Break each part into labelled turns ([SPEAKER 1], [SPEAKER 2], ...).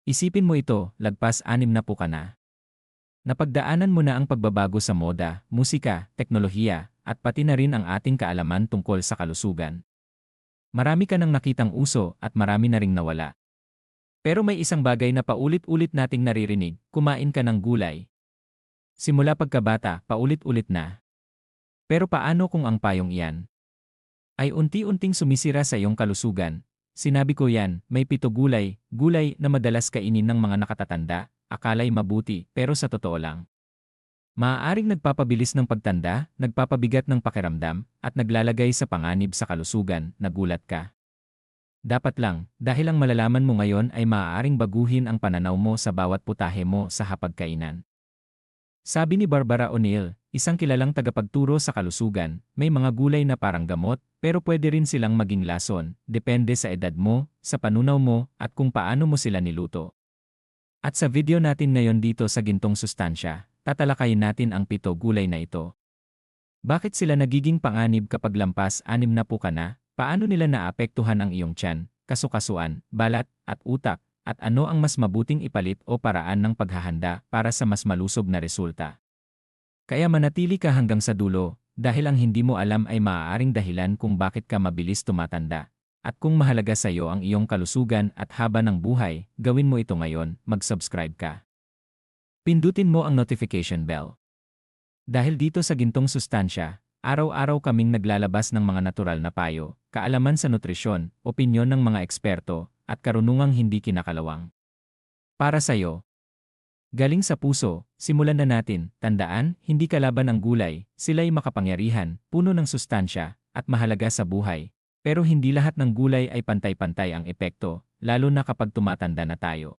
[SPEAKER 1] Isipin mo ito, lagpas 60 ka na. Napagdaanan mo na ang pagbabago sa moda, musika, teknolohiya, at pati na rin ang ating kaalaman tungkol sa kalusugan. Marami ka nang nakitang uso at marami na ring nawala. Pero may isang bagay na paulit-ulit nating naririnig, kumain ka ng gulay. Simula pagkabata, paulit-ulit na. Pero paano kung ang payong iyan ay unti-unting sumisira sa iyong kalusugan? Sinabi ko yan, may 7 gulay na madalas kainin ng mga nakatatanda, akala'y mabuti, pero sa totoo lang. Maaaring nagpapabilis ng pagtanda, nagpapabigat ng pakiramdam, at naglalagay sa panganib sa kalusugan, nagulat ka. Dapat lang, dahil ang malalaman mo ngayon ay maaaring baguhin ang pananaw mo sa bawat putahe mo sa hapagkainan. Sabi ni Barbara O'Neill, isang kilalang tagapagturo sa kalusugan, may mga gulay na parang gamot, pero pwede rin silang maging lason, depende sa edad mo, sa panunaw mo, at kung paano mo sila niluto. At sa video natin ngayon dito sa Gintong Sustansya, tatalakayin natin ang 7 gulay na ito. Bakit sila nagiging panganib kapag lampas 60 ka na? Paano nila naapektuhan ang iyong tiyan, kasukasuan, balat, at utak? At ano ang mas mabuting ipalit o paraan ng paghahanda para sa mas malusog na resulta? Kaya manatili ka hanggang sa dulo, dahil ang hindi mo alam ay maaaring dahilan kung bakit ka mabilis tumatanda. At kung mahalaga sa iyo ang iyong kalusugan at haba ng buhay, gawin mo ito ngayon, mag-subscribe ka. Pindutin mo ang notification bell. Dahil dito sa Gintong Sustansya, araw-araw kaming naglalabas ng mga natural na payo, kaalaman sa nutrisyon, opinyon ng mga eksperto, at karunungang hindi kinakalawang. Para sa iyo. Galing sa puso, simulan na natin. Tandaan, hindi kalaban ang gulay, sila'y makapangyarihan, puno ng sustansya, at mahalaga sa buhay. Pero hindi lahat ng gulay ay pantay-pantay ang epekto, lalo na kapag tumatanda na tayo.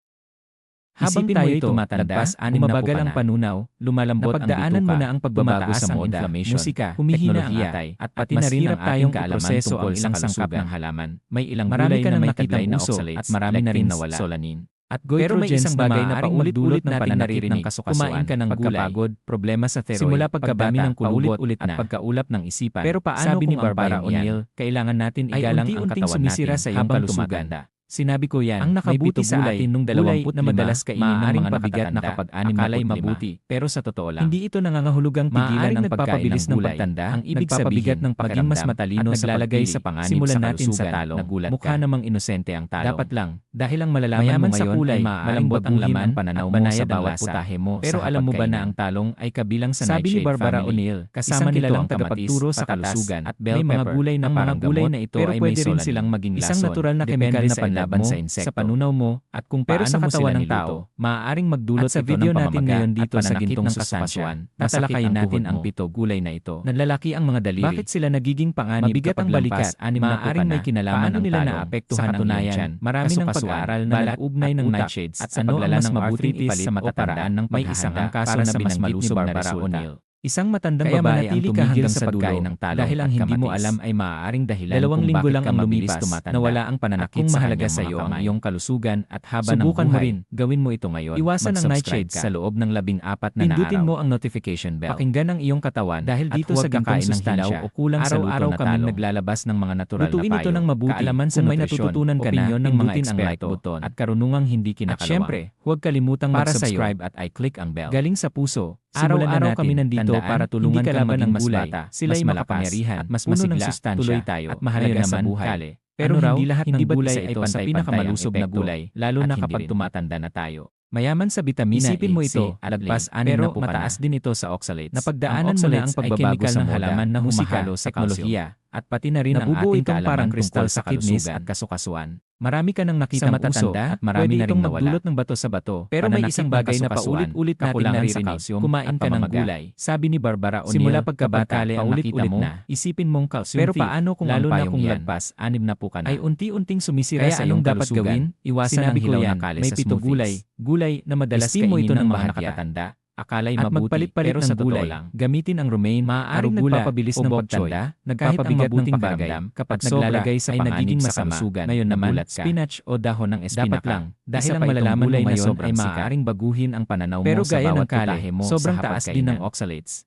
[SPEAKER 1] Habang tayo tumatanda, bumabagal ang panunaw, lumalambot ang bituka, mo na ang pagbabago sa moda, musika, humihina ang atay, at pati na rin ang tayong kaalaman tungkol sa sangkap ng halaman. May ilang gulay na may tibay na oxalates, at marami na rin nawala. Solanin. At pero may isang bagay na paulit-ulit nating naririnig, kumain ka ng pagkapagod, problema sa thyroid, simula pagkadami ng kulubot at pagkaulap ng isipan. Pero paano sabi ni Barbara O'Neill, kailangan natin igalang ang katawan natin sa iyong kalusugan. Sinabi ko yan, ang nakabuti sa atin nung 25 na madalas kainin ng mga mabigat na kapag 65, akala'y mabuti, pero sa totoo lang, hindi ito nangangahulugang tigilan ang pagkain ng gulay. Ang ibig sabihin, maging mas matalino sa naglalagay sa panganib sa natin sa talo, nagulat mukha namang inosente ang talong. Dapat lang, dahil ang malalaman mo ngayon ay malambot ang laman, pananaw mo sa bawat putahe mo. Pero alam mo ba na ang talong ay kabilang sa nightshade family? Sabi ni Barbara O'Neill, kasama nito ang tagapagturo sa kalusugan at bell pepper. May mga gulay na parang gamot, pero pwede rin silang maging lason. Isang natural na chemical na panlaban sa insekto, sa panunaw mo, at kung paano sa katawan ng tao, maaaring magdulot ito ng pamamaga natin dito sa Gintong Sustansya. Tatalakayin natin ang 7 gulay na ito. Nanlalaki ang mga daliri. Bakit sila nagiging panganib kapag lampas 60 maaaring may kinalaman ang nila naapektuhan ang katunayan. Marami ng pag-aaral na nag-ugnay ng nightshades at sa paglala ng arthritis sa matatandaan ng paghahanda para sa mas malusog na resulta. Isang matandang babae ang tumigil sa pagkain ng talong dahil ang hindi mo alam ay maaaring dahilan 2 linggo lang ang lumipas na wala ang pananakit sa mahalaga sa iyo ang iyong kalusugan at haba ng buhay. Subukan mo rin, gawin mo ito ngayon. Iwasan ang nightshades sa loob ng 14 na araw. Pindutin mo ang notification bell. Pakinggan ang iyong katawan dahil dito sa Gintong Sustansya, o kulang sa araw-araw kami naglalabas ng mga natural na payo. Lutuin ito ng mabuti, kaalaman sa nutrisyon, opinyon ng mga eksperto, at karunungang hindi kinakalawang. At syempre, huwag kalimutang mag-subscribe at i-click ang bell. Galing sa puso. Araw-araw kami nandito para tulungan kang maging mas bata, sila'y makapangyarihan, at mas masigla, tuloy tayo, at mahalaga sa buhay. Pero hindi lahat ng gulay ay sa pinakamalusog na gulay, lalo na kapag tumatanda na tayo. Mayaman sa bitamina A, isipin mo ito, lagpas 6 pero mataas din ito sa oxalates. Napagdaanan mo na ang pagbabago sa halaman na humahalo sa teknolohiya, at pati na rin ang ating kaalaman tungkol sa kidneys at kasukasuan. Marami ka nang nakita matanda at marami na rin nawala. Magdulot ng bato sa bato. Pero may isang bagay na paulit-ulit natin naririnig, kumain ka ng gulay. Sabi ni Barbara O'Neill, simula pagkabata paulit-ulit na, isipin mong calcium. Pero paano kung lalo na kung lagpas 60 ka na, ay unti-unting sumisira sa iyong kalusugan? Iwasan ang hilaw na kale sa smoothies. Gulay na madalas kainin ng mga nakatatanda. Akala'y mabuti, pero sa totoo lang, gamitin ang romaine, maaaring nagpapabilis ng pagtanda, nagpapabigat ng pakiramdam, kapag naglalagay sa nagiging masama. Ngayon naman, spinach o dahon ng espinaka. Dapat lang, dahil ang malalaman mo ngayon ay maaaring baguhin ang pananaw mo sa bawat putahe mo. Sobrang taas din ng oxalates.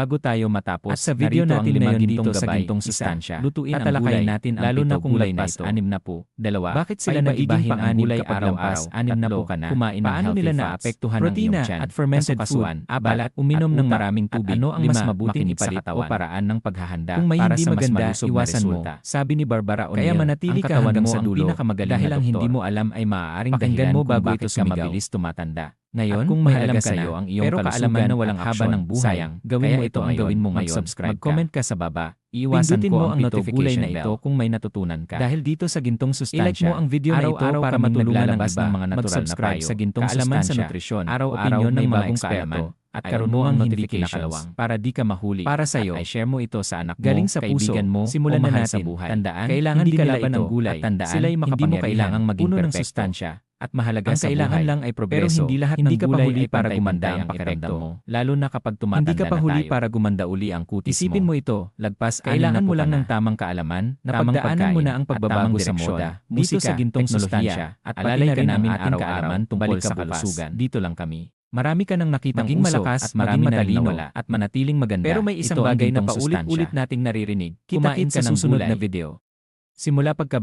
[SPEAKER 1] Bago tayo matapos,
[SPEAKER 2] At sa video
[SPEAKER 1] narito ang
[SPEAKER 2] natin
[SPEAKER 1] 5
[SPEAKER 2] ngayon
[SPEAKER 1] gintong
[SPEAKER 2] dito sa
[SPEAKER 1] gabay.
[SPEAKER 2] gintong
[SPEAKER 1] Isa,
[SPEAKER 2] sustansya,
[SPEAKER 1] lutuin ang
[SPEAKER 2] tatalakayin
[SPEAKER 1] gulay,
[SPEAKER 2] natin ang
[SPEAKER 1] lalo na
[SPEAKER 2] pito
[SPEAKER 1] kung
[SPEAKER 2] gulay na
[SPEAKER 1] lagpas
[SPEAKER 2] ito.
[SPEAKER 1] 6 na po. 2.
[SPEAKER 2] Bakit sila
[SPEAKER 1] Paibagin
[SPEAKER 2] nagiging
[SPEAKER 1] pa ang
[SPEAKER 2] pang-anib
[SPEAKER 1] gulay
[SPEAKER 2] kapag
[SPEAKER 1] araw-araw.
[SPEAKER 2] lampas 6 na po ka na?
[SPEAKER 1] Kumain ng
[SPEAKER 2] Paano
[SPEAKER 1] healthy
[SPEAKER 2] nila
[SPEAKER 1] fats,
[SPEAKER 2] naapektuhan ang
[SPEAKER 1] protina
[SPEAKER 2] iyong tiyan,
[SPEAKER 1] at fermented
[SPEAKER 2] kasukasuan,
[SPEAKER 1] food,
[SPEAKER 2] balat,
[SPEAKER 1] uminom ng
[SPEAKER 2] utak,
[SPEAKER 1] maraming tubig.
[SPEAKER 2] at ano ang mas mabuting
[SPEAKER 1] makinig sa
[SPEAKER 2] ipalit o
[SPEAKER 1] katawan
[SPEAKER 2] paraan ng paghahanda
[SPEAKER 1] kung may
[SPEAKER 2] para
[SPEAKER 1] hindi
[SPEAKER 2] sa mas
[SPEAKER 1] maganda,
[SPEAKER 2] malusog na
[SPEAKER 1] iwasan mo.
[SPEAKER 2] resulta?
[SPEAKER 1] Sabi ni Barbara O'Neill,
[SPEAKER 2] Kaya manatili
[SPEAKER 1] ang
[SPEAKER 2] ka
[SPEAKER 1] katawan
[SPEAKER 2] hanggang
[SPEAKER 1] mo
[SPEAKER 2] sa
[SPEAKER 1] ang
[SPEAKER 2] dulo
[SPEAKER 1] pinakamagaling
[SPEAKER 2] dahil
[SPEAKER 1] na
[SPEAKER 2] ang
[SPEAKER 1] doktor.
[SPEAKER 2] hindi mo alam ay maaaring
[SPEAKER 1] Pakinggan
[SPEAKER 2] dahilan
[SPEAKER 1] mo
[SPEAKER 2] kung
[SPEAKER 1] bago
[SPEAKER 2] bakit
[SPEAKER 1] ito
[SPEAKER 2] ka
[SPEAKER 1] sumigaw.
[SPEAKER 2] mabilis tumatanda.
[SPEAKER 1] Ngayon,
[SPEAKER 2] At kung
[SPEAKER 1] may
[SPEAKER 2] mahalaga
[SPEAKER 1] alam ka
[SPEAKER 2] sa'yo
[SPEAKER 1] na,
[SPEAKER 2] ang iyong
[SPEAKER 1] pero
[SPEAKER 2] kalusugan
[SPEAKER 1] kaalaman na walang
[SPEAKER 2] at
[SPEAKER 1] haba
[SPEAKER 2] aksyon,
[SPEAKER 1] ng buhay,
[SPEAKER 2] sayang,
[SPEAKER 1] gawin
[SPEAKER 2] kaya
[SPEAKER 1] mo ito
[SPEAKER 2] ito ang
[SPEAKER 1] ngayon,
[SPEAKER 2] gawin mo ngayon.
[SPEAKER 1] mag-subscribe ka.
[SPEAKER 2] Mag-comment ka sa baba.
[SPEAKER 1] Iwasan
[SPEAKER 2] Pindutin
[SPEAKER 1] ko
[SPEAKER 2] mo
[SPEAKER 1] ang
[SPEAKER 2] ang
[SPEAKER 1] pito
[SPEAKER 2] notification
[SPEAKER 1] gulay na
[SPEAKER 2] bell
[SPEAKER 1] ito kung may natutunan ka.
[SPEAKER 2] Dahil dito sa gintong sustansya,
[SPEAKER 1] I-like mo ang video na ito
[SPEAKER 2] araw-araw
[SPEAKER 1] para
[SPEAKER 2] kaming
[SPEAKER 1] matulungan ng
[SPEAKER 2] naglalabas
[SPEAKER 1] iba.
[SPEAKER 2] ng mga natural na
[SPEAKER 1] Mag-subscribe
[SPEAKER 2] payo,
[SPEAKER 1] sa gintong
[SPEAKER 2] kaalaman sa
[SPEAKER 1] sustansya,
[SPEAKER 2] nutrisyon,
[SPEAKER 1] araw-araw
[SPEAKER 2] opinyon ng
[SPEAKER 1] may
[SPEAKER 2] mga
[SPEAKER 1] bagong
[SPEAKER 2] eksperto,
[SPEAKER 1] kaalaman. at
[SPEAKER 2] Ay
[SPEAKER 1] karoon
[SPEAKER 2] on mo ang
[SPEAKER 1] hindi
[SPEAKER 2] notifications
[SPEAKER 1] kinakalawang para di ka mahuli.
[SPEAKER 2] Para sa'yo,
[SPEAKER 1] At i-share mo ito sa anak mo,
[SPEAKER 2] galing sa puso,
[SPEAKER 1] kaibigan mo,
[SPEAKER 2] simulan
[SPEAKER 1] o
[SPEAKER 2] na
[SPEAKER 1] mahal
[SPEAKER 2] natin.
[SPEAKER 1] sa buhay.
[SPEAKER 2] Tandaan,
[SPEAKER 1] Kailangan
[SPEAKER 2] hindi
[SPEAKER 1] din nila
[SPEAKER 2] kalaban
[SPEAKER 1] ito
[SPEAKER 2] ang gulay.
[SPEAKER 1] at tandaan,
[SPEAKER 2] Sila'y
[SPEAKER 1] hindi mo
[SPEAKER 2] makapangyarihan,
[SPEAKER 1] kailangang maging
[SPEAKER 2] puno ng
[SPEAKER 1] perpekto.
[SPEAKER 2] sustansya.
[SPEAKER 1] At mahalaga
[SPEAKER 2] Ang
[SPEAKER 1] sa
[SPEAKER 2] kailangan
[SPEAKER 1] buhay.
[SPEAKER 2] lang ay
[SPEAKER 1] Pero
[SPEAKER 2] progreso.
[SPEAKER 1] hindi lahat
[SPEAKER 2] Hindi
[SPEAKER 1] ng
[SPEAKER 2] ka pa
[SPEAKER 1] gulay
[SPEAKER 2] huli
[SPEAKER 1] ay
[SPEAKER 2] para
[SPEAKER 1] pantay-pantay
[SPEAKER 2] gumanda
[SPEAKER 1] ang
[SPEAKER 2] ang
[SPEAKER 1] pakiramdam
[SPEAKER 2] epekto.
[SPEAKER 1] mo, lalo na kapag tumatanda
[SPEAKER 2] Hindi ka pa
[SPEAKER 1] na
[SPEAKER 2] huli
[SPEAKER 1] tayo.
[SPEAKER 2] para gumanda uli ang kutis
[SPEAKER 1] Isipin mo ito, lagpas kailangan mo lang ng tamang kaalaman, tamang
[SPEAKER 2] Napagdaanan
[SPEAKER 1] pagkain,
[SPEAKER 2] mo na ang
[SPEAKER 1] at
[SPEAKER 2] pagbabago
[SPEAKER 1] tamang
[SPEAKER 2] sa
[SPEAKER 1] direksyon.
[SPEAKER 2] moda,
[SPEAKER 1] Dito
[SPEAKER 2] musika,
[SPEAKER 1] sa gintong
[SPEAKER 2] teknolohiya,
[SPEAKER 1] sustansya,
[SPEAKER 2] at
[SPEAKER 1] alalay
[SPEAKER 2] pati na
[SPEAKER 1] ka
[SPEAKER 2] rin
[SPEAKER 1] namin
[SPEAKER 2] ang ating
[SPEAKER 1] araw-araw
[SPEAKER 2] kaalaman tungkol
[SPEAKER 1] balik
[SPEAKER 2] sa
[SPEAKER 1] bukas.
[SPEAKER 2] kalusugan.
[SPEAKER 1] Dito lang kami.
[SPEAKER 2] Marami ka nang nakitang
[SPEAKER 1] Maging
[SPEAKER 2] uso
[SPEAKER 1] malakas
[SPEAKER 2] at
[SPEAKER 1] at
[SPEAKER 2] marami
[SPEAKER 1] maging
[SPEAKER 2] na rin
[SPEAKER 1] matalino
[SPEAKER 2] nawala.
[SPEAKER 1] at manatiling maganda.
[SPEAKER 2] Pero may isang
[SPEAKER 1] Ito ang
[SPEAKER 2] bagay na
[SPEAKER 1] gintong
[SPEAKER 2] paulit-ulit
[SPEAKER 1] sustansya.
[SPEAKER 2] nating naririnig.
[SPEAKER 1] Kumain
[SPEAKER 2] Kita-kits
[SPEAKER 1] ka
[SPEAKER 2] sa
[SPEAKER 1] ng
[SPEAKER 2] susunod
[SPEAKER 1] gulay.
[SPEAKER 2] na video.
[SPEAKER 1] Simula pagka